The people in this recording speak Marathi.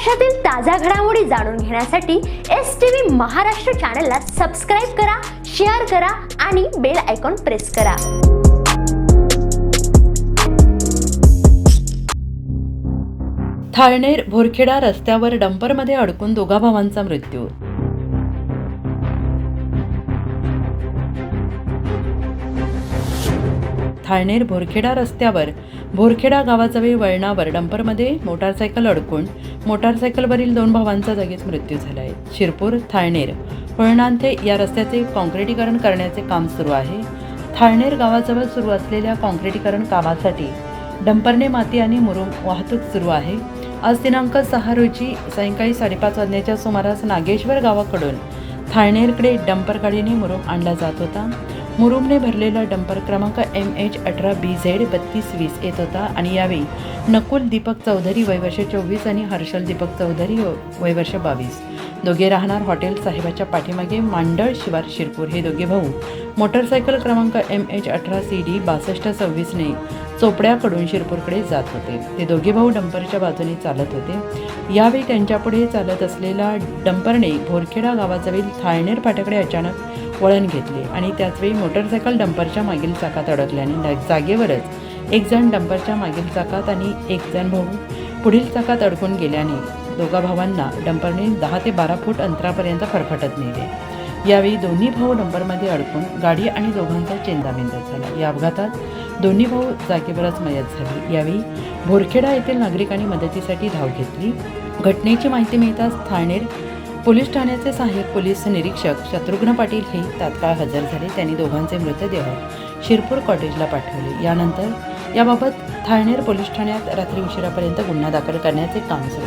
महाराष्ट्रातील ताज्या घडामोडी जाणून घेण्यासाठी STV महाराष्ट्र चॅनलला सबस्क्राइब करा, शेअर करा आणि बेल आयकॉन प्रेस करा। थाळनेर भोरखेडा रस्त्यावर डंपरमध्ये अडकून दोघा भावांचा मृत्यू। थाळनेर भोरखेडा रस्त्यावर भोरखेडा गावाजवळ वळणावर डंपरमध्ये मोटारसायकल अडकून मोटारसायकलवरील दोन भावांचा जागीच मृत्यू झाला आहे। शिरपूर थाळनेर वळणांथे या रस्त्याचे काँक्रिटीकरण करण्याचे काम सुरू आहे। थाळनेर गावाजवळ सुरू असलेल्या काँक्रिटीकरण कामासाठी डंपरने माती आणि मुरुम वाहतूक सुरू आहे। आज दिनांक 6 रोजी सायंकाळी 5:30 वाजण्याच्या सुमारास नागेश्वर गावाकडून थाळनेरकडे डंपर गाडीने मुरुम आणला जात होता। मुरुमने भरलेला डंपर क्रमांक MH18BZ 3220 येत होता आणि यावेळी नकुल दीपक चौधरी वय वर्ष 24 आणि हर्षल दीपक चौधरी वय वर्ष 22 दोघे राहणार हॉटेल साहेबाच्या पाठीमागे मांडळ शिवार शिरपूर हे दोघे भाऊ मोटरसायकल क्रमांक MH18CD 6226 ने चोपड्याकडून शिरपूरकडे जात होते। ते दोघे भाऊ डंपरच्या बाजूने चालत होते। यावेळी त्यांच्यापुढे चालत असलेला डंपरने भोरखेडा गावाजवळ थाळनेर फाट्याकडे अचानक वळण घेतले आणि त्याचवेळी मोटरसायकल डंपरच्या मागील चाकात अडकल्याने जागेवरच एक जण डंपरच्या मागील चाकात आणि एक जण भाऊ पुढील चाकात अडकून गेल्याने दोघा भावांना डंपरने 10 ते 12 फूट अंतरापर्यंत फरफटत नेले। यावेळी दोन्ही भाऊ डंपरमध्ये अडकून गाडी आणि दोघांचा चेंदामेंदा झाला। या अपघातात दोन्ही भाऊ जागेवरच मयत झाले। यावेळी भोरखेडा येथील नागरिकांनी मदतीसाठी धाव घेतली। घटनेची माहिती मिळताच थाळनेर पोलीस ठाण्याचे सहाय्यक पोलीस निरीक्षक शत्रुघ्न पाटील हे तात्काळ हजर झाले। त्यांनी दोघांचे मृतदेह शिरपूर कॉटेजला पाठवले। यानंतर याबाबत थाळनेर पोलीस ठाण्यात रात्री उशिरापर्यंत गुन्हा दाखल करण्याचे काम सुरू